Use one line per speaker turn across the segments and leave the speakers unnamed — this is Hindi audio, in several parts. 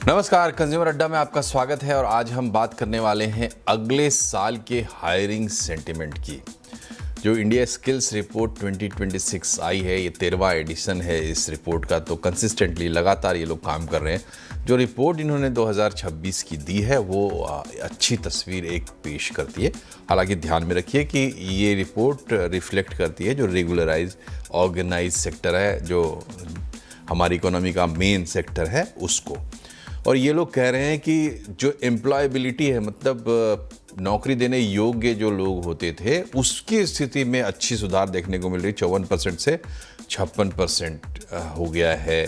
नमस्कार, कंज्यूमर अड्डा में आपका स्वागत है और आज हम बात करने वाले हैं अगले साल के हायरिंग सेंटिमेंट की। जो इंडिया स्किल्स रिपोर्ट 2026 आई है, ये 13वां एडिशन है इस रिपोर्ट का। तो कंसिस्टेंटली लगातार ये लोग काम कर रहे हैं। जो रिपोर्ट इन्होंने 2026 की दी है वो अच्छी तस्वीर एक पेश करती है। हालांकि ध्यान में रखिए कि ये रिपोर्ट रिफ्लेक्ट करती है जो रेगुलराइज ऑर्गेनाइज सेक्टर है, जो हमारी इकोनॉमी का मेन सेक्टर है उसको। और ये लोग कह रहे हैं कि जो एम्प्लॉयबिलिटी है, मतलब नौकरी देने योग्य जो लोग होते थे, उसकी स्थिति में अच्छी सुधार देखने को मिल रही। 54% से 56% हो गया है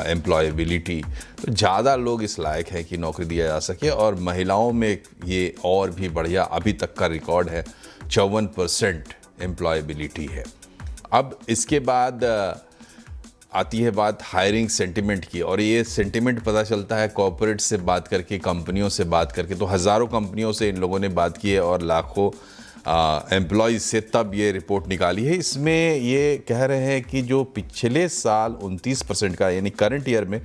एम्प्लॉयबिलिटी। तो ज़्यादा लोग इस लायक हैं कि नौकरी दिया जा सके। और महिलाओं में ये और भी बढ़िया, अभी तक का रिकॉर्ड है 54% एम्प्लॉयबिलिटी है। अब इसके बाद आती है बात हायरिंग सेंटिमेंट की। और ये सेंटिमेंट पता चलता है कॉर्पोरेट से बात करके, कंपनियों से बात करके। तो हज़ारों कंपनियों से इन लोगों ने बात की है और लाखों एम्प्लॉयज़ से तब ये रिपोर्ट निकाली है। इसमें ये कह रहे हैं कि जो पिछले साल 29% का, यानी करंट ईयर में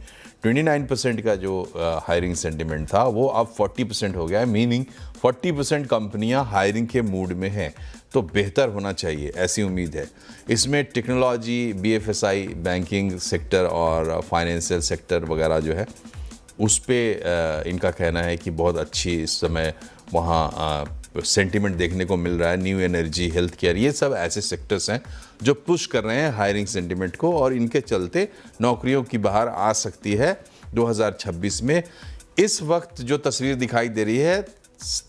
29% का जो हायरिंग सेंटिमेंट था, वो अब 40% हो गया है। मीनिंग 40% कंपनियां हायरिंग के मूड में हैं। तो बेहतर होना चाहिए, ऐसी उम्मीद है। इसमें टेक्नोलॉजी, बीएफएसआई, बैंकिंग सेक्टर और फाइनेंशियल सेक्टर वगैरह जो है, उस पे इनका कहना है कि बहुत अच्छी इस समय वहाँ सेंटिमेंट देखने को मिल रहा है। न्यू एनर्जी, हेल्थ केयर, ये सब ऐसे सेक्टर्स हैं जो पुश कर रहे हैं हायरिंग सेंटिमेंट को। और इनके चलते नौकरियों की बहार आ सकती है 2026 में। इस वक्त जो तस्वीर दिखाई दे रही है,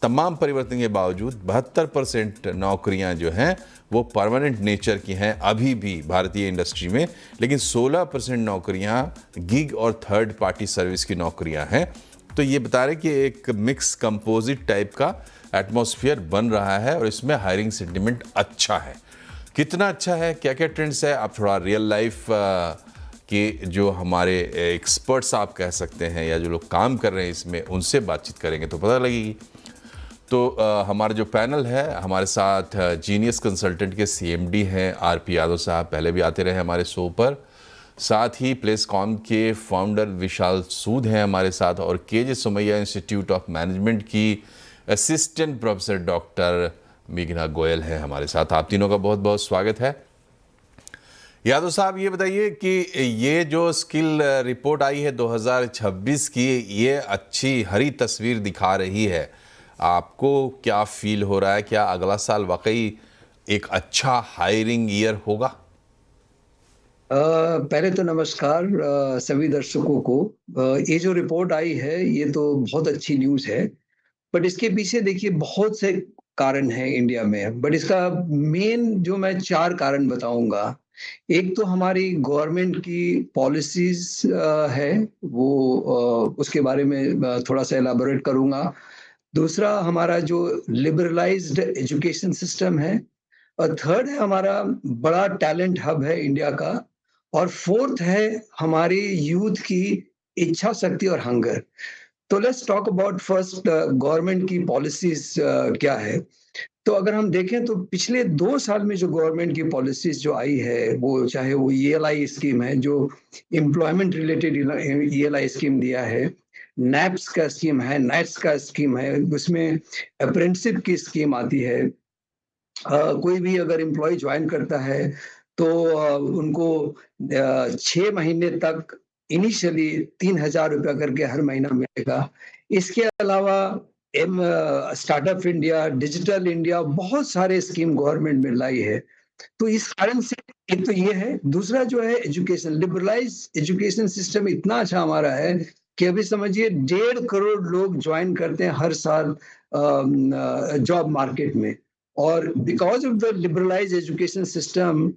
तमाम परिवर्तन के बावजूद 72% नौकरियां जो हैं वो परमानेंट नेचर की हैं अभी भी भारतीय इंडस्ट्री में। लेकिन 16% नौकरियां गिग और थर्ड पार्टी सर्विस की नौकरियां हैं। तो ये बता रहे कि एक मिक्स कंपोजिट टाइप का एटमॉस्फेयर बन रहा है और इसमें हायरिंग सेंटिमेंट अच्छा है। कितना अच्छा है, क्या क्या ट्रेंड्स है, आप थोड़ा रियल लाइफ के जो हमारे एक्सपर्ट्स आप कह सकते हैं या जो लोग काम कर रहे हैं इसमें, उनसे बातचीत करेंगे तो पता लगेगी। तो हमारा जो पैनल है, हमारे साथ जीनियस कंसल्टेंट के सीएमडी हैं आरपी यादव साहब, पहले भी आते रहे हमारे शो पर। साथ ही प्लेसकॉम के फाउंडर विशाल सूद हैं हमारे साथ, और KJ Somaiya institute of management की असिस्टेंट प्रोफेसर डॉक्टर मेघना गोयल है हमारे साथ। आप तीनों का बहुत बहुत स्वागत है। यादव साहब, ये बताइए कि ये जो स्किल रिपोर्ट आई है 2026 की, ये अच्छी हरी तस्वीर दिखा रही है। आपको क्या फील हो रहा है? क्या अगला साल वाकई एक अच्छा हायरिंग ईयर होगा?
पहले तो नमस्कार सभी दर्शकों को। ये जो रिपोर्ट आई है ये तो बहुत अच्छी न्यूज़ है, बट इसके पीछे देखिए बहुत से कारण हैं इंडिया में, बट इसका मेन जो मैं 4 कारण बताऊँगा। एक तो हमारी गवर्नमेंट की पॉलिसीज़ है, वो उसके बारे में थोड़ा-सा एलाबोरेट करूँगा। दूसरा हमारा जो लिबरलाइज्ड एजुकेशन सिस्टम है, और थर्ड है हमारा बड़ा टैलेंट हब है इंडिया का, और फोर्थ है हमारी यूथ की इच्छा शक्ति और हंगर। तो let's talk about first government की पॉलिसीज क्या है। तो अगर हम देखें तो पिछले 2 साल में जो गवर्नमेंट की पॉलिसीज जो आई है, वो चाहे वो ईएलआई स्कीम है जो एम्प्लॉयमेंट रिलेटेड ईएलआई स्कीम दिया है, नैप्स का स्कीम है, नाइट्स का स्कीम है, उसमें अप्रेंटिसशिप की स्कीम आती है। कोई भी अगर एम्प्लॉय ज्वाइन करता है तो उनको 6 महीने तक इनिशियली 3,000 रुपया करके हर महीना मिलेगा। इसके अलावा स्टार्टअप इंडिया, डिजिटल इंडिया, बहुत सारे स्कीम गवर्नमेंट में लाई है। तो इस कारण से एक तो ये है, दूसरा जो है एजुकेशन, लिबरलाइज एजुकेशन सिस्टम इतना अच्छा हमारा है कि अभी समझिए 1.5 करोड़ लोग ज्वाइन करते हैं हर साल जॉब मार्केट में। और because of the liberalise education system,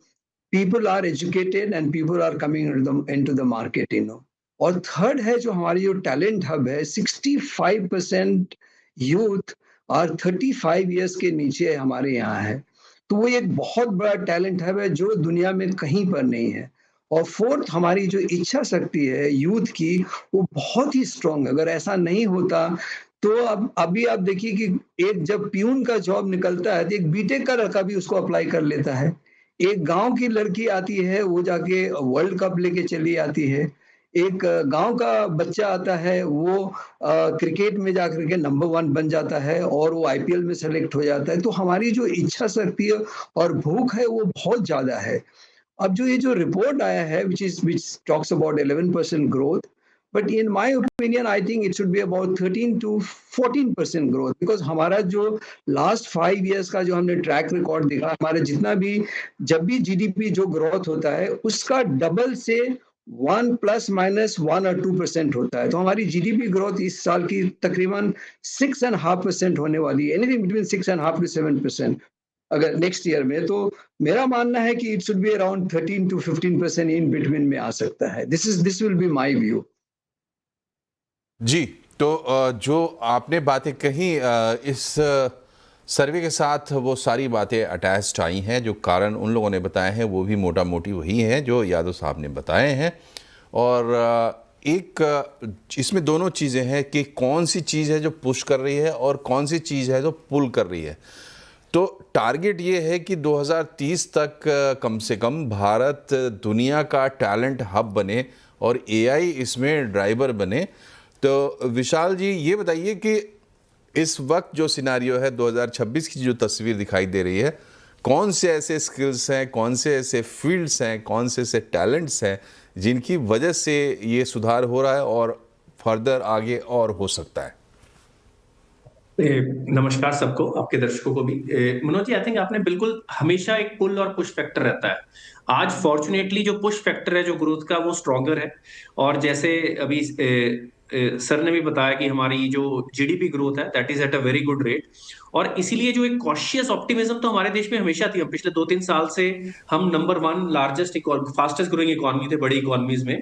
people are educated and people are coming into the market, you know. और थर्ड है जो हमारी जो टैलेंट हब है, 65% यूथ और 35 इयर्स के नीचे हमारे यहाँ है। तो वो एक बहुत बड़ा टैलेंट हब है जो दुनिया में कहीं पर नहीं है। और फोर्थ हमारी जो इच्छा शक्ति है यूथ की, वो बहुत ही स्ट्रांग है। अगर ऐसा नहीं होता तो अब अभी आप देखिए कि एक जब प्यून का जॉब निकलता है तो एक बीटेक का लड़का भी उसको अप्लाई कर लेता है। एक गांव की लड़की आती है, वो जाके वर्ल्ड कप लेके चली आती है। एक गांव का बच्चा आता है, वो क्रिकेट में जाकर के नंबर 1 बन जाता है और वो आईपीएल में सेलेक्ट हो जाता है। तो हमारी जो इच्छा शक्ति और भूख है वो बहुत ज़्यादा है। अब जो ये जो रिपोर्ट आया है which talks about 11% growth, but in my opinion I think it should be about 13 to 14% growth, because हमारा जो लास्ट 5 इयर्स का जो हमने ट्रैक रिकॉर्ड देखा, हमारा जितना भी जब भी जीडीपी जो ग्रोथ होता है उसका डबल से 1 प्लस माइनस 1 और 2% होता है। तो हमारी जीडीपी ग्रोथ इस साल की तकरीबन 6.5% होने वाली है, एनीथिंग बिटवीन 6.5 to 7% अगर नेक्स्ट ईयर में। तो मेरा मानना है कि it should be around 13 to 15% in between में आ सकता है। This will be my view.
जी, तो जो आपने बातें कही, इस सर्वे के साथ वो सारी बातें अटैच्ड आई हैं। जो कारण उन लोगों ने बताए हैं वो भी मोटा मोटी वही हैं जो यादव साहब ने बताए हैं। और इसमें दोनों चीज़ें हैं कि कौन सी चीज़ है जो पुश कर रही है और कौन सी चीज़ है जो पुल कर रही है। तो टारगेट ये है कि 2030 तक कम से कम भारत दुनिया का टैलेंट हब बने और एआई इसमें ड्राइवर बने। तो विशाल जी, ये बताइए कि इस वक्त जो सिनारियो है 2026 की जो तस्वीर दिखाई दे रही है, कौन से ऐसे स्किल्स हैं, कौन से ऐसे फील्ड्स हैं, कौन से ऐसे टैलेंट्स हैं जिनकी वजह से ये सुधार हो रहा है और फर्दर आगे और हो सकता है?
नमस्कार सबको, आपके दर्शकों को भी। मनोज जी, आई थिंक आपने बिल्कुल, हमेशा एक पुल और पुश फैक्टर रहता है। आज फॉर्चुनेटली जो पुश फैक्टर है जो ग्रोथ का, वो स्ट्रॉन्गर है। और जैसे अभी सर ने भी बताया कि हमारी जो जीडीपी ग्रोथ है that is at a very good rate. और इसीलिए जो एक कॉशियस ऑप्टिमिज्म तो हमारे देश में हमेशा थी। हम पिछले 2-3 साल से हम number 1 largest fastest growing economy थे बड़ी इकोनॉमीज में।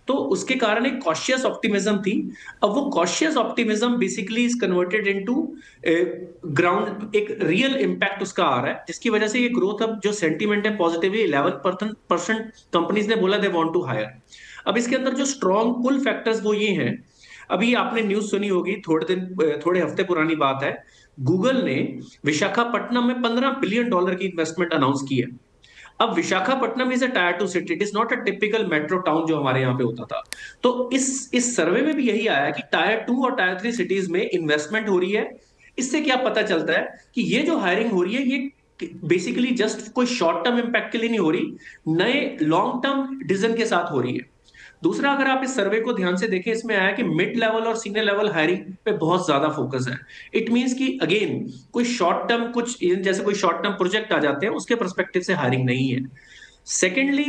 तो उसके कारण एक कॉशियस ऑप्टिमिज्म थी। अब वो cautious optimism basically is converted into ground, एक रियल इंपैक्ट उसका आ रहा है, जिसकी वजह से ये ग्रोथ, अब जो सेंटीमेंट है पॉजिटिवली 11% कंपनीज ने बोला दे वांट टू हायर। अब इसके अंदर जो स्ट्रॉन्ग पुल फैक्टर्स वो ये हैं। अभी आपने न्यूज सुनी होगी, थोड़े हफ्ते पुरानी बात है, गूगल ने विशाखापट्टनम में $15 बिलियन की इन्वेस्टमेंट अनाउंस की है। अब Visakhapatnam is a tyre 2 city, it is not a typical metro town जो हमारे यहाँ पे होता था। तो इस सर्वे में भी यही आया कि टायर 2 और टायर 3 सिटीज में इन्वेस्टमेंट हो रही है। इससे क्या पता चलता है कि ये जो हायरिंग हो रही है ये बेसिकली जस्ट कोई शॉर्ट टर्म इंपैक्ट के लिए नहीं हो रही, नए लॉन्ग टर्म डिसीजन के साथ हो रही है। दूसरा, अगर आप इस सर्वे को ध्यान से देखें, इसमें आया कि मिड लेवल और सीनियर लेवल हायरिंग पे बहुत ज्यादा फोकस है। इट मींस कि अगेन कोई शॉर्ट टर्म, कुछ जैसे कोई शॉर्ट टर्म प्रोजेक्ट आ जाते हैं उसके परस्पेक्टिव से हायरिंग नहीं है। सेकेंडली,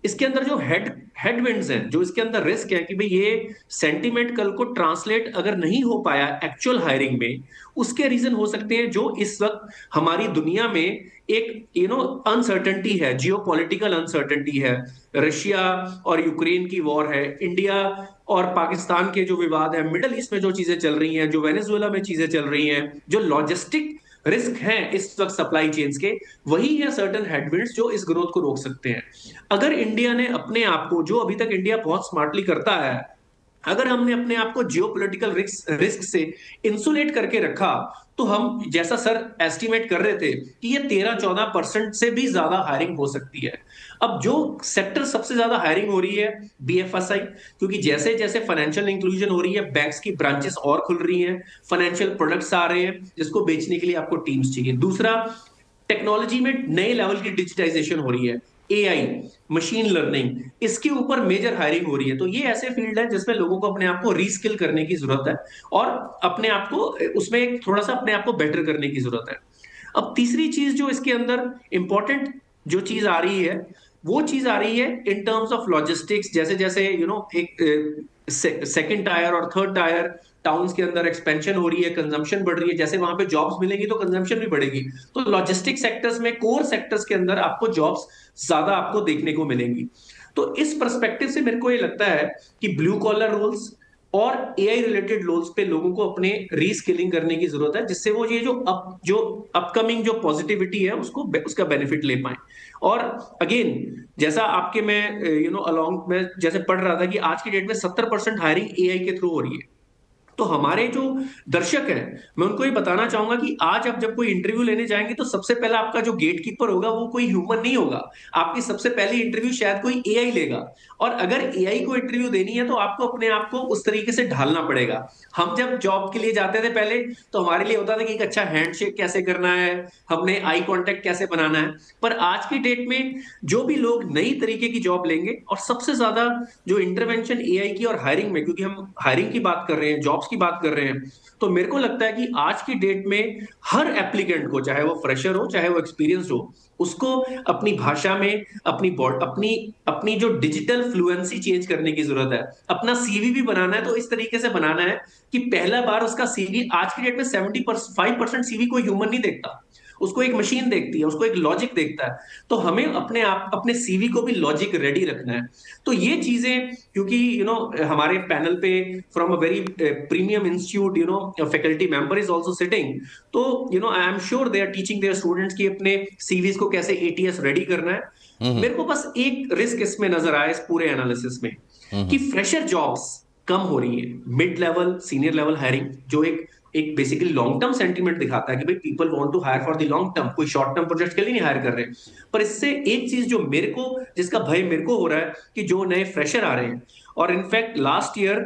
इसके अंदर जो हेडविंड्स हैं, जो इसके अंदर रिस्क है कि भाई ये सेंटीमेंट कल को ट्रांसलेट अगर नहीं हो पाया एक्चुअल हायरिंग में, उसके रीजन हो सकते हैं जो इस वक्त हमारी दुनिया में एक अनसर्टेनिटी है, जियोपॉलिटिकल अनसर्टेनिटी है। रशिया और यूक्रेन की वॉर है, इंडिया और पाकिस्तान के जो विवाद है, मिडल ईस्ट में जो चीजें चल रही हैं, जो वेनेजुएला में चीजें चल रही हैं, जो लॉजिस्टिक रिस्क हैं इस वक्त सप्लाई चेन्स के, वही है सर्टन हेडविंड्स जो इस ग्रोथ को रोक सकते हैं। अगर इंडिया ने अपने आप को, जो अभी तक इंडिया बहुत स्मार्टली करता है, अगर हमने अपने आप को जियोपॉलिटिकल रिस्क से इंसुलेट करके रखा, तो हम, जैसा सर एस्टिमेट कर रहे थे, कि ये 13-14% से भी ज्यादा हायरिंग हो सकती है। अब जो सेक्टर सबसे ज्यादा हायरिंग हो रही है, बीएफएसआई, क्योंकि जैसे जैसे फाइनेंशियल इंक्लूजन हो रही है, बैंक्स की ब्रांचेस और खुल रही हैं, फाइनेंशियल प्रोडक्ट्स आ रहे हैं जिसको बेचने के लिए आपको टीम्स चाहिए। दूसरा, टेक्नोलॉजी में नए लेवल की डिजिटाइजेशन हो रही है, एआई, मशीन लर्निंग, इसके ऊपर मेजर हायरिंग हो रही है। तो ये ऐसे फील्ड है जिसमें लोगों को अपने आप को रीस्किल करने की जरूरत है और अपने आप को उसमें थोड़ा सा अपने आप को बेटर करने की जरूरत है। अब तीसरी चीज जो इसके अंदर इंपॉर्टेंट जो चीज आ रही है, वो चीज आ रही है इन टर्म्स ऑफ लॉजिस्टिक्स। जैसे जैसे एक सेकंड टायर और थर्ड टायर टाउन्स के अंदर एक्सपेंशन हो रही है, कंजम्पशन बढ़ रही है, जैसे वहां पे जॉब्स मिलेंगी तो कंजम्पशन भी बढ़ेगी। तो लॉजिस्टिक सेक्टर्स में, कोर सेक्टर्स के अंदर आपको जॉब्स ज्यादा आपको देखने को मिलेंगी। तो इस पर्सपेक्टिव से मेरे को ये लगता है कि ब्लू कॉलर रोल्स और एआई रिलेटेड रोल्स पे लोगों को अपने रीस्किलिंग करने की जरूरत है, जिससे वो ये जो अपकमिंग जो पॉजिटिविटी है उसका बेनिफिट ले पाए। और अगेन, जैसा आपके मैं अलोंग में जैसे पढ़ रहा था कि आज की डेट में 70% हायरिंग एआई के थ्रू हो रही है। तो हमारे जो दर्शक हैं, मैं उनको ये बताना चाहूंगा कि आज आप जब कोई इंटरव्यू लेने जाएंगे तो सबसे पहला आपका जो गेटकीपर होगा वो कोई ह्यूमन नहीं होगा। आपकी सबसे पहली इंटरव्यू शायद कोई एआई लेगा, और अगर एआई को इंटरव्यू देनी है तो आपको अपने आप को उस तरीके से ढालना पड़ेगा। हम जब जॉब के लिए जाते थे पहले, तो हमारे लिए होता था कि एक अच्छा हैंडशेक कैसे करना है, हमने आई कांटेक्ट कैसे बनाना है। पर आज की डेट में जो भी लोग नई तरीके की जॉब लेंगे, और सबसे ज्यादा जो इंटरवेंशन एआई की और हायरिंग में, क्योंकि हम हायरिंग की बात कर रहे हैं, जॉब्स की बात कर रहे हैं, तो मेरे को लगता है कि आज की डेट में हर एप्लीकेंट को, चाहे वो फ्रेशर हो चाहे वो एक्सपीरियंस्ड हो, उसको अपनी भाषा में अपनी अपनी जो डिजिटल फ्लुएंसी चेंज करने की जरूरत है। अपना सीवी भी बनाना है तो इस तरीके से बनाना है कि पहला बार उसका सीवी, आज की डेट में 75% सीवी कोई ह्यूमन नहीं देखता, उसको एक मशीन देखती है, उसको एक लॉजिक देखता है। तो हमें अपने आप अपने सीवी को भी लॉजिक रेडी रखना है। तो ये चीजें, क्योंकि हमारे पैनल पे from a very premium institute, faculty member is also sitting, तो I am sure they are teaching their students की अपने सीवीज को कैसे एटीएस रेडी करना है। मेरे को बस एक रिस्क इसमें नजर आया इस पूरे एनालिसिस में, कि फ्रेशर जॉब्स कम हो रही है, mid level senior level hiring, जो एक बेसिकली लॉन्ग टर्म सेंटीमेंट दिखाता है कि भाई people want to hire for the long term, कोई शॉर्ट टर्म प्रोजेक्ट के लिए नहीं हायर कर रहे। पर इससे एक चीज जो जिसका भय मेरे को हो रहा है, कि जो नए फ्रेशर आ रहे हैं, और in fact last year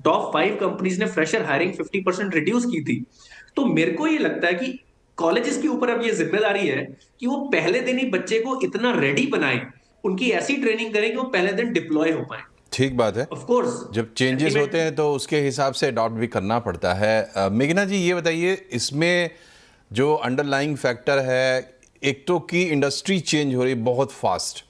top 5 companies ने फ्रेशर हायरिंग 50% रिड्यूस की थी। तो मेरे को ये लगता है कि कॉलेजेस के ऊपर अब ये जिम्मेदारी है कि वो पहले दिन ही बच्चे को इतना रेडी बनाए, उनकी ऐसी ट्रेनिंग करें कि वो पहले दिन डिप्लॉय हो पाए।
ठीक बात है।
ऑफ कोर्स
जब चेंजेस होते हैं तो उसके हिसाब से अडॉप्ट भी करना पड़ता है। मेघना जी, ये बताइए, इसमें जो अंडरलाइंग फैक्टर है, एक तो कि इंडस्ट्री चेंज हो रही बहुत फास्ट,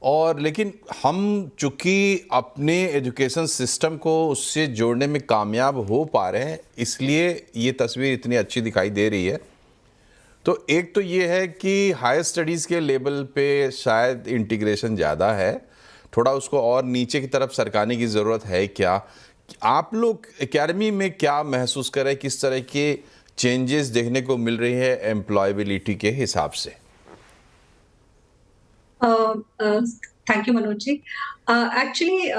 और लेकिन हम चूंकि अपने एजुकेशन सिस्टम को उससे जोड़ने में कामयाब हो पा रहे हैं, इसलिए ये तस्वीर इतनी अच्छी दिखाई दे रही है। तो एक तो ये है कि हायर स्टडीज़ के लेवल पे शायद इंटीग्रेशन ज़्यादा है, थोड़ा उसको और नीचे की तरफ सरकाने की ज़रूरत है। क्या आप लोग एकेडमी में क्या महसूस करें, किस तरह के चेंजेस देखने को मिल रही है एम्प्लॉयबिलिटी के हिसाब से?
Thank you Manoj ji. Actually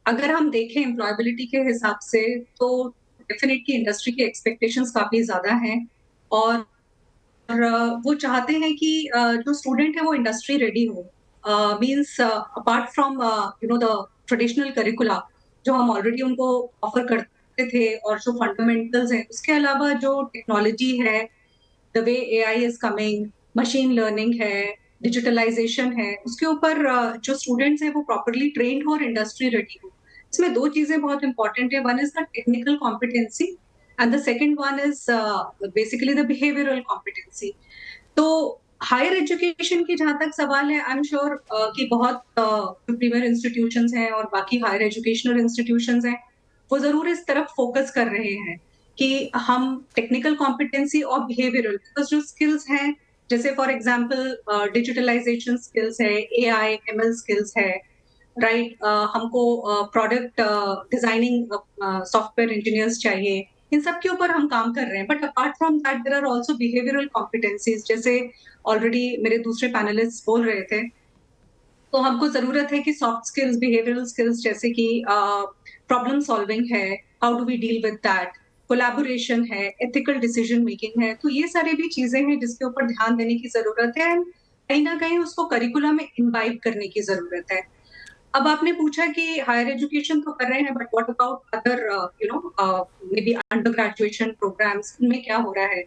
अगर हम देखें एम्प्लॉयबिलिटी के हिसाब से, तो डेफिनेटली इंडस्ट्री के एक्सपेक्टेशंस काफी ज्यादा हैं, और वो चाहते हैं कि जो स्टूडेंट है वो इंडस्ट्री रेडी हो। Means apart from the traditional करिकुला जो हम ऑलरेडी उनको ऑफर करते थे, और जो फंडामेंटल्स हैं, उसके अलावा जो टेक्नोलॉजी है, the way AI is coming, machine learning है, डिजिटलाइजेशन है, उसके ऊपर जो स्टूडेंट्स हैं वो प्रॉपरली ट्रेंड हो और इंडस्ट्री रेडी हो। इसमें 2 चीजें बहुत इंपॉर्टेंट है। One is the technical competency, and the second one is basically the behavioural competency. तो हायर एजुकेशन की जहां तक सवाल है, आई एम श्योर कि बहुत प्रीमियर इंस्टीट्यूशंस हैं और बाकी हायर एजुकेशनल इंस्टीट्यूशंस हैं, वो जरूर इस तरफ फोकस कर रहे हैं कि हम टेक्निकल कॉम्पिटेंसी और बिहेवियरल, बिकॉज जो स्किल्स हैं, जैसे फॉर एग्जांपल डिजिटलाइजेशन स्किल्स है, एआई एमएल स्किल्स है, राइट, हमको प्रोडक्ट डिजाइनिंग सॉफ्टवेयर इंजीनियर्स चाहिए, इन सब के ऊपर हम काम कर रहे हैं। But apart from that there are also behavioural competencies, जैसे ऑलरेडी मेरे दूसरे पैनलिस्ट बोल रहे थे। तो हमको जरूरत है कि सॉफ्ट स्किल्स, बिहेवियरल स्किल्स, जैसे कि प्रॉब्लम सॉल्विंग है, how do we deal with that, collaboration है, एथिकल डिसीजन मेकिंग है। तो ये सारी भी चीजें हैं जिसके ऊपर ध्यान देने की जरूरत है, एंड कहीं ना कहीं उसको करिकुलम में इम्बाइब करने की जरूरत है। अब आपने पूछा कि हायर एजुकेशन तो कर रहे हैं, but what about other maybe under graduation programmes, उनमें क्या हो रहा है?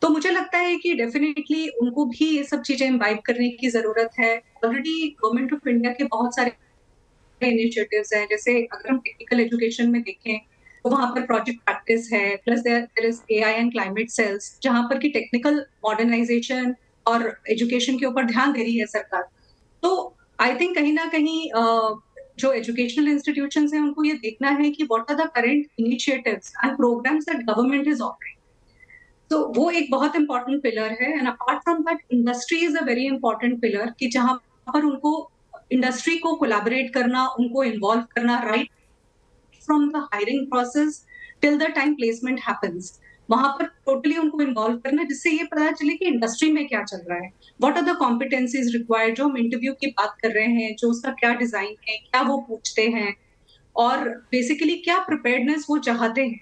तो मुझे लगता है कि डेफिनेटली उनको भी ये सब चीजें इम्बाइब करने की जरूरत है। ऑलरेडी गवर्नमेंट ऑफ इंडिया के बहुत सारे इनिशिएटिव्स हैं, जैसे अगर हम टेक्निकल एजुकेशन में देखें तो वहां पर प्रोजेक्ट प्रैक्टिस है, plus there is AI and climate cells, जहां पर की टेक्निकल मॉडर्नाइजेशन और एजुकेशन के ऊपर ध्यान दे रही है सरकार। तो आई थिंक कहीं ना कहीं जो एजुकेशनल इंस्टीट्यूशंस हैं, उनको ये देखना है कि what are the current initiatives and programmes that government is offering. तो वो एक बहुत इंपॉर्टेंट पिलर है। And apart from that, industry is a very important pillar, कि जहां पर उनको इंडस्ट्री को कोलैबोरेट करना, उनको इन्वॉल्व करना, right from the hiring process till the time placement happens, वहां पर टोटली उनको इन्वॉल्व करना, जिससे ये पता चले कि इंडस्ट्री में क्या चल रहा है, what are the competencies required. जो हम इंटरव्यू की बात कर रहे हैं, जो उसका क्या डिजाइन है, क्या वो पूछते हैं, और बेसिकली क्या प्रिपेयर्डनेस वो चाहते हैं।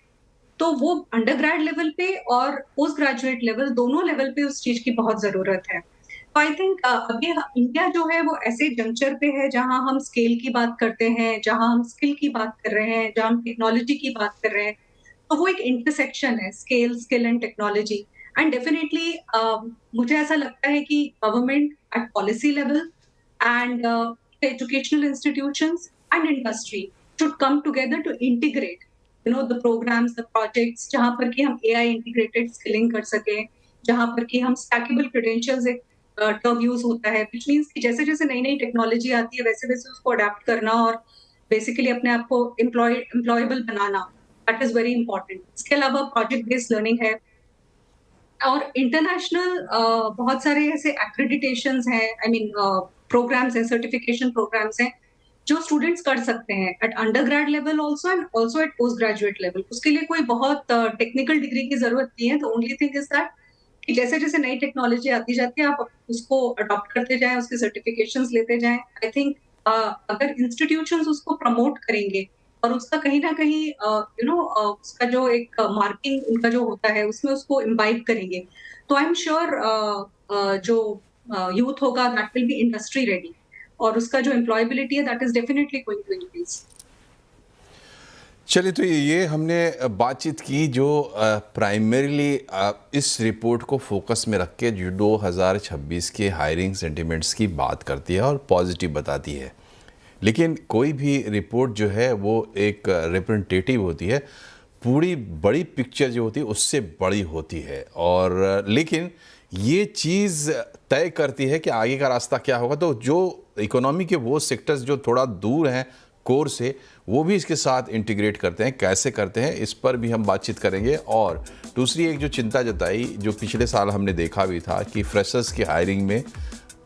तो वो अंडर लेवल पे और पोस्ट ग्रेजुएट लेवल दोनों लेवल पे उस चीज की बहुत जरूरत है। तो आई थिंक अभी इंडिया जो है वो ऐसे जंक्चर पे है जहां हम स्केल की बात करते हैं, जहां हम स्किल की बात कर रहे हैं, जहां हम टेक्नोलॉजी की बात कर रहे हैं। तो वो एक इंटरसेक्शन है, skill and technology. And definitely मुझे ऐसा लगता है कि government at policy level and educational institutions and industry should come together to integrate the programs, the projects जहां पर कि हम AI integrated skilling कर सके, जहां पर कि हम stackable credentials एक टर्म यूज होता है, which means कि जैसे जैसे नई नई टेक्नोलॉजी आती है वैसे वैसे उसको अडेप्ट करना और बेसिकली अपने आप को employable banana, that is very important. इसके अलावा प्रोजेक्ट बेस्ड लर्निंग है और इंटरनेशनल बहुत सारे ऐसे एक्रेडिटेशंस हैं, आई मीन प्रोग्राम्स हैं, सर्टिफिकेशन प्रोग्राम्स हैं जो स्टूडेंट्स कर सकते हैं at under level also and also at post graduate level. उसके लिए कोई बहुत टेक्निकल डिग्री की जरूरत नहीं है। The only thing is that कि जैसे जैसे नई टेक्नोलॉजी आती जाती है आप उसको अडॉप्ट करते जाएं, उसके सर्टिफिकेशंस लेते जाएं। आई थिंक अगर इंस्टीट्यूशंस उसको प्रमोट करेंगे और उसका कहीं ना कहीं उसका जो एक मार्किंग उनका जो होता है उसमें उसको इम्बाइब करेंगे, तो आई एम श्योर जो यूथ होगा that will be industry ready और उसका जो एम्प्लॉयबिलिटी है that is definitely going to increase.
चलिए, तो ये हमने बातचीत की जो प्राइमरीली इस रिपोर्ट को फोकस में रख के जो 2026 के हायरिंग सेंटिमेंट्स की बात करती है और पॉजिटिव बताती है। लेकिन कोई भी रिपोर्ट जो है वो एक रिप्रेजेंटेटिव होती है, पूरी बड़ी पिक्चर जो होती है उससे बड़ी होती है। और लेकिन ये चीज़ तय करती है कि आगे का रास्ता क्या होगा। तो जो इकोनॉमी के वो सेक्टर्स जो थोड़ा दूर हैं कोर से, वो भी इसके साथ इंटीग्रेट करते हैं। कैसे करते हैं इस पर भी हम बातचीत करेंगे। और दूसरी एक जो चिंता जताई, जो पिछले साल हमने देखा भी था कि फ्रेशर्स की हायरिंग में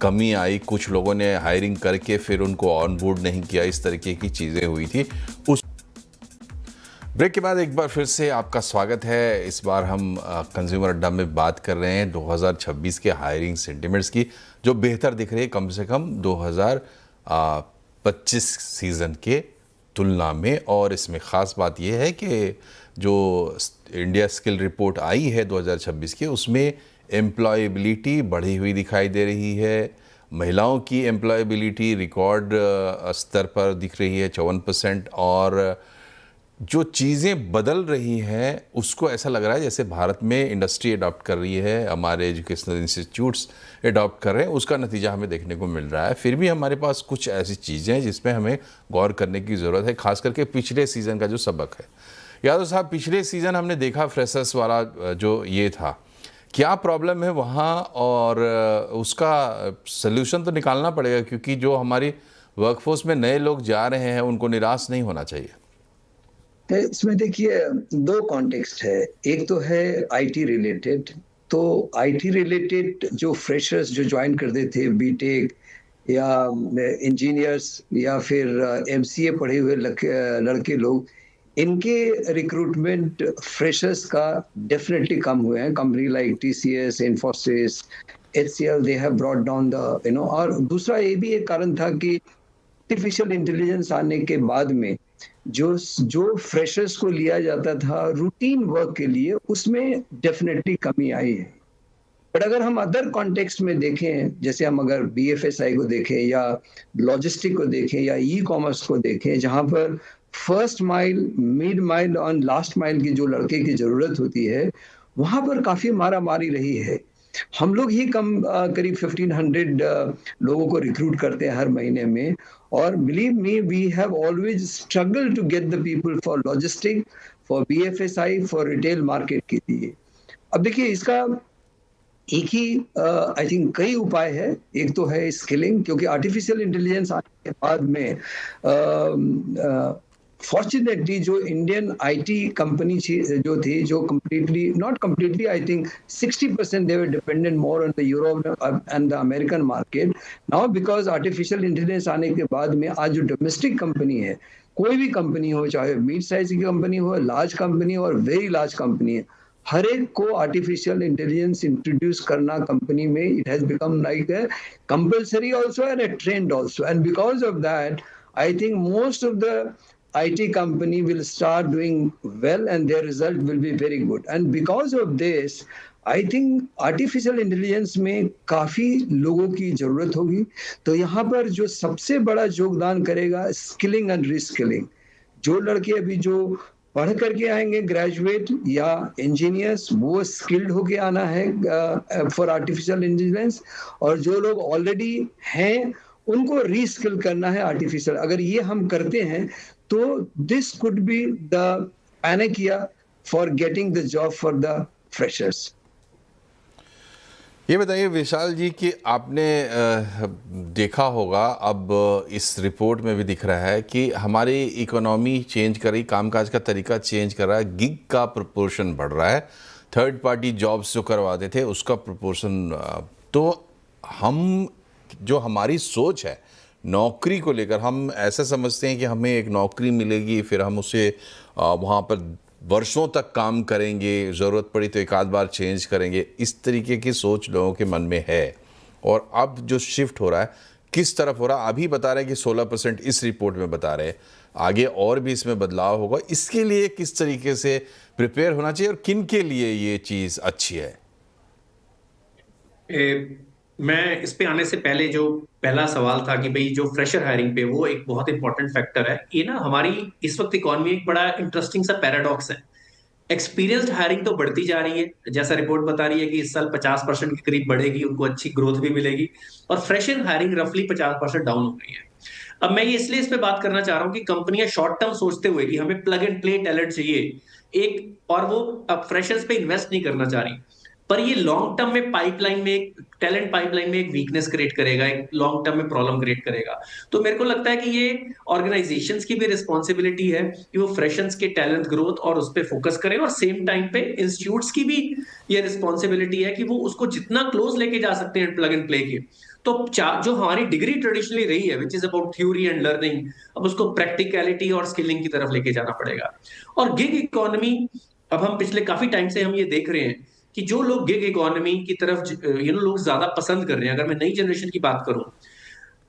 कमी आई, कुछ लोगों ने हायरिंग करके फिर उनको ऑन बोर्ड नहीं किया, इस तरीके की चीज़ें हुई थी। उस ब्रेक के बाद एक बार फिर से आपका स्वागत है। इस बार हम कंज्यूमर अड्डा में बात कर रहे हैं 2026 के हायरिंग सेंटिमेंट्स की, जो बेहतर दिख रही है कम से कम 2025 सीज़न के तुलना में। और इसमें ख़ास बात यह है कि जो इंडिया स्किल रिपोर्ट आई है 2026 की, उसमें एम्प्लॉयबिलिटी बढ़ी हुई दिखाई दे रही है। महिलाओं की एम्प्लॉयबिलिटी रिकॉर्ड स्तर पर दिख रही है 54%। और जो चीज़ें बदल रही हैं उसको ऐसा लग रहा है जैसे भारत में इंडस्ट्री अडॉप्ट कर रही है, हमारे एजुकेशनल इंस्टीट्यूट्स अडॉप्ट कर रहे हैं, उसका नतीजा हमें देखने को मिल रहा है। फिर भी हमारे पास कुछ ऐसी चीज़ें हैं जिसमें हमें गौर करने की ज़रूरत है, खास करके पिछले सीज़न का जो सबक है। यादव साहब, पिछले सीज़न हमने देखा फ्रेशर्स वाला जो ये था, क्या प्रॉब्लम है वहाँ और उसका सल्यूशन तो निकालना पड़ेगा, क्योंकि जो हमारी वर्कफोर्स में नए लोग जा रहे हैं उनको निराश नहीं होना चाहिए।
इसमें देखिए दो कॉन्टेक्स्ट है। एक तो है आईटी रिलेटेड, तो आईटी रिलेटेड जो फ्रेशर्स जो ज्वाइन करते थे, बीटेक या इंजीनियर्स या फिर एमसीए पढ़े हुए लड़के लोग, इनके रिक्रूटमेंट फ्रेशर्स का डेफिनेटली कम हुए हैं। Company like TCS, Infosys, HCL, they have brought down the और दूसरा ये भी एक कारण था कि आर्टिफिशियल इंटेलिजेंस आने के बाद में जो फ्रेशर्स को लिया जाता था रूटीन वर्क के लिए, उसमें डेफिनेटली कमी आई है। बट अगर हम अदर कॉन्टेक्स्ट में देखें, जैसे हम अगर बीएफएसआई को देखें या लॉजिस्टिक को देखें या ई कॉमर्स को देखें, जहां पर फर्स्ट माइल, मिड माइल और लास्ट माइल की जो लड़के की जरूरत होती है, वहां पर काफी मारामारी रही है। हम लोग ही करीब 1500 लोगों को रिक्रूट करते हैं हर महीने में, और believe me, we have always struggle to get the people for logistic, for BFSI, for retail market के लिए। अब देखिए, इसका एक ही आई थिंक कई उपाय है। एक तो है स्किलिंग, क्योंकि आर्टिफिशियल इंटेलिजेंस आने के बाद में फॉर्चुनेटली जो इंडियन आईटी कंपनी जो थी, जो completely, not completely, I think 60% they were dependent more on the Europe and the American market. Now because artificial intelligence आने के बाद में आज जो डोमेस्टिक कंपनी है, कोई भी कंपनी हो, चाहे मिड साइज की कंपनी हो, लार्ज कंपनी हो और वेरी लार्ज कंपनी है, हर एक को आर्टिफिशियल इंटेलिजेंस इंट्रोड्यूस करना कंपनी में, it has become like a compulsory also and a trend also. And because of that, I think most of the IT company will start doing well and their result will be very good. And because of this, I think artificial intelligence में काफ़ी लोगों की ज़रूरत होगी। तो यहाँ पर जो सबसे बड़ा योगदान करेगा स्किलिंग एंड रीस्किलिंग। जो लड़के अभी जो पढ़ करके आएंगे ग्रेजुएट या इंजीनियर्स, वो स्किल्ड होके आना है फॉर आर्टिफिशियल इंटेलिजेंस, और जो लोग ऑलरेडी हैं उनको रीस्किल करना है आर्टिफिशियल। अगर ये हम करते हैं तो this could be the panacea for getting the job for the freshers.
ये बताइए विशाल जी कि आपने देखा होगा, अब इस रिपोर्ट में भी दिख रहा है कि हमारी इकोनॉमी चेंज कर रही, कामकाज का तरीका चेंज कर रहा है, गिग का प्रोपोर्शन बढ़ रहा है, थर्ड पार्टी जॉब्स जो करवाते थे उसका प्रोपोर्शन। तो हम जो हमारी सोच है नौकरी को लेकर, हम ऐसा समझते हैं कि हमें एक नौकरी मिलेगी, फिर हम उसे वहाँ पर वर्षों तक काम करेंगे, ज़रूरत पड़ी तो एक आध बार चेंज करेंगे, इस तरीके की सोच लोगों के मन में है। और अब जो शिफ्ट हो रहा है किस तरफ हो रहा है? अभी बता रहे हैं कि 16% इस रिपोर्ट में बता रहे हैं, आगे और भी इसमें बदलाव होगा। इसके लिए किस तरीके से प्रिपेयर होना चाहिए और किन के लिए ये चीज़ अच्छी है?
मैं इस पे आने से पहले जो पहला सवाल था कि भाई जो फ्रेशर हायरिंग पे, वो एक बहुत इंपॉर्टेंट फैक्टर है। ये ना हमारी इस वक्त इकोनॉमी एक बड़ा इंटरेस्टिंग सा पैराडॉक्स है। एक्सपीरियंस्ड हायरिंग तो बढ़ती जा रही है, जैसा रिपोर्ट बता रही है कि इस साल 50% के करीब बढ़ेगी, उनको अच्छी ग्रोथ भी मिलेगी, और फ्रेशर हायरिंग रफली 50% डाउन हो गई है। अब मैं ये इसलिए इस पे बात करना चाह रहा हूँ कि कंपनियां शॉर्ट टर्म सोचते हुए कि हमें प्लग एंड प्ले टैलेंट चाहिए एक, और वो अब फ्रेशर्स पे इन्वेस्ट नहीं करना चाह रही, पर ये लॉन्ग टर्म में पाइपलाइन में, एक टैलेंट पाइपलाइन में एक वीकनेस क्रिएट करेगा, एक लॉन्ग टर्म में प्रॉब्लम क्रिएट करेगा। तो मेरे को लगता है कि ये ऑर्गेनाइजेशंस की भी रिस्पॉन्सिबिलिटी है कि वो फ्रेशर्स के टैलेंट ग्रोथ और उस पर फोकस करें, और सेम टाइम पे इंस्टीट्यूट्स की भी ये रिस्पॉन्सिबिलिटी है कि वो उसको जितना क्लोज लेके जा सकते हैं प्लग एंड प्ले के। तो जो हमारी डिग्री ट्रेडिशनली रही है, which is about theory and learning, अब उसको प्रैक्टिकलिटी और स्किलिंग की तरफ लेके जाना पड़ेगा। और गिग इकोनॉमी, अब हम पिछले काफी टाइम से हम ये देख रहे हैं कि जो लोग गिग इकोनॉमी की तरफ लोग ज्यादा पसंद कर रहे हैं। अगर मैं नई जनरेशन की बात करूं,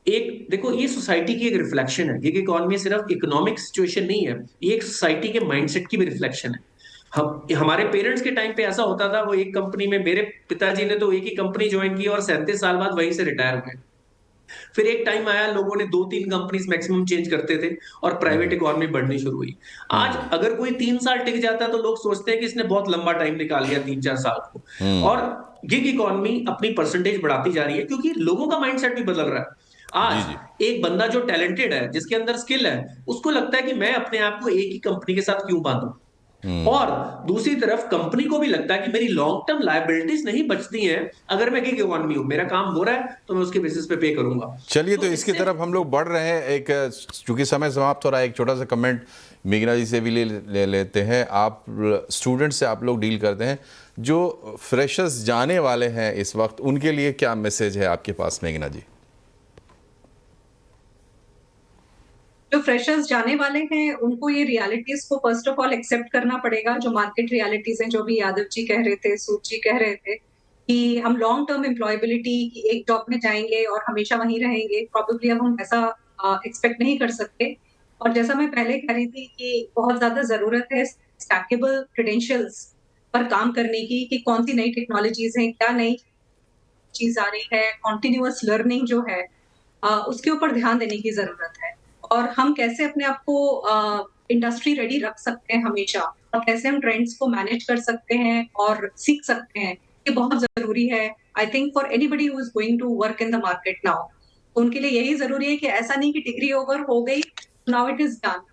एक देखो, ये सोसाइटी की एक रिफ्लेक्शन है। गिग इकोनॉमी सिर्फ इकोनॉमिक सिचुएशन नहीं है, ये एक सोसाइटी के माइंडसेट की भी रिफ्लेक्शन है। हमारे पेरेंट्स के टाइम पे ऐसा होता था, वो एक कंपनी में, मेरे पिताजी ने तो एक ही कंपनी ज्वाइन की और 37 साल बाद वहीं से रिटायर हुए। फिर एक टाइम आया, लोगों ने 2-3 कंपनीज मैक्सिमम चेंज करते थे और प्राइवेट इकोनॉमी बढ़नी शुरू हुई। आज अगर कोई 3 साल टिक जाता है तो लोग सोचते हैं कि इसने बहुत लंबा टाइम निकाल लिया, 3-4 साल को। और गिग इकोनॉमी अपनी परसेंटेज बढ़ाती जा रही है क्योंकि लोगों का माइंडसेट भी बदल रहा है। आज एक बंदा जो टैलेंटेड है, जिसके अंदर स्किल है, उसको लगता है कि मैं अपने आप को एक ही कंपनी के साथ क्यों बांधूं। और दूसरी तरफ कंपनी को भी लगता है कि मेरी लॉन्ग टर्म लायबिलिटीज नहीं बचती हैं अगर मैं गिग इकोनॉमी हूं, मेरा काम हो रहा है तो मैं उसके बेसिस पे पे करूंगा।
चलिए, तो इसकी तरफ हम लोग बढ़ रहे हैं। एक चूंकि समय समाप्त हो रहा है, एक छोटा सा कमेंट मेघना जी से भी ले लेते हैं। आप स्टूडेंट से आप लोग डील करते हैं, जो फ्रेशर्स जाने वाले हैं इस वक्त, उनके लिए क्या मैसेज है आपके पास मेघना जी?
जो फ्रेशर्स जाने वाले हैं उनको ये रियलिटीज को फर्स्ट ऑफ ऑल एक्सेप्ट करना पड़ेगा। जो मार्केट रियलिटीज हैं, जो भी यादव जी कह रहे थे, सूद जी कह रहे थे कि हम लॉन्ग टर्म एम्प्लॉयबिलिटी की एक जॉब में जाएंगे और हमेशा वहीं रहेंगे, प्रॉबेबली अब हम ऐसा एक्सपेक्ट नहीं कर सकते। और जैसा मैं पहले कह रही थी कि बहुत ज्यादा जरूरत है स्टैकेबल क्रेडेंशियल्स पर काम करने की, कि कौन सी नई टेक्नोलॉजीज हैं, क्या नई चीज आ रही है, कॉन्टिन्यूअस लर्निंग जो है उसके ऊपर ध्यान देने की जरूरत है। और हम कैसे अपने आप को इंडस्ट्री रेडी रख सकते हैं हमेशा, और कैसे हम ट्रेंड्स को मैनेज कर सकते हैं और सीख सकते हैं, ये बहुत जरूरी है। I think for anybody who is going to work in the market now, उनके लिए यही जरूरी है कि ऐसा नहीं कि डिग्री ओवर हो गई, now it is done.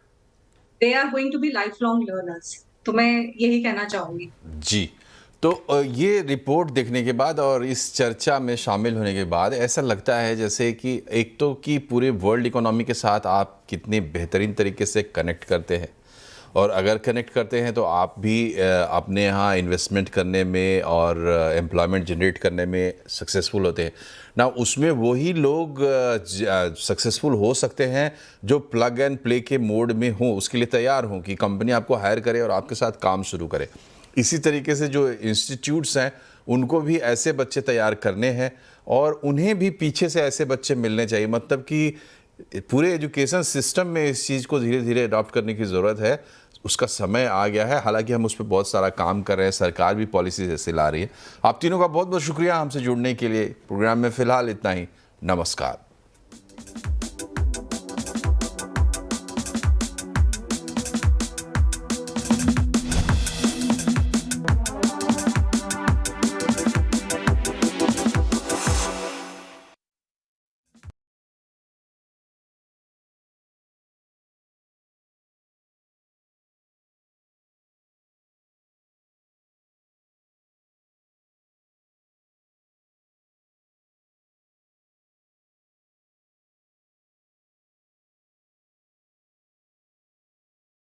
They are going to be lifelong learners. तो मैं यही कहना चाहूंगी
जी। तो ये रिपोर्ट देखने के बाद और इस चर्चा में शामिल होने के बाद ऐसा लगता है जैसे कि एक तो कि पूरे वर्ल्ड इकोनॉमी के साथ आप कितने बेहतरीन तरीके से कनेक्ट करते हैं, और अगर कनेक्ट करते हैं तो आप भी अपने यहाँ इन्वेस्टमेंट करने में और एम्प्लॉयमेंट जनरेट करने में सक्सेसफुल होते हैं ना। उसमें वही लोग सक्सेसफुल हो सकते हैं जो प्लग एंड प्ले के मोड में हों, उसके लिए तैयार हों कि कंपनी आपको हायर करे और आपके साथ काम शुरू करे। इसी तरीके से जो इंस्टीट्यूट्स हैं उनको भी ऐसे बच्चे तैयार करने हैं और उन्हें भी पीछे से ऐसे बच्चे मिलने चाहिए। मतलब कि पूरे एजुकेशन सिस्टम में इस चीज़ को धीरे धीरे अडॉप्ट करने की ज़रूरत है। उसका समय आ गया है, हालांकि हम उस पर बहुत सारा काम कर रहे हैं, सरकार भी पॉलिसीज ऐसे ला रही है। आप तीनों का बहुत बहुत शुक्रिया हमसे जुड़ने के लिए। प्रोग्राम में फ़िलहाल इतना ही। नमस्कार।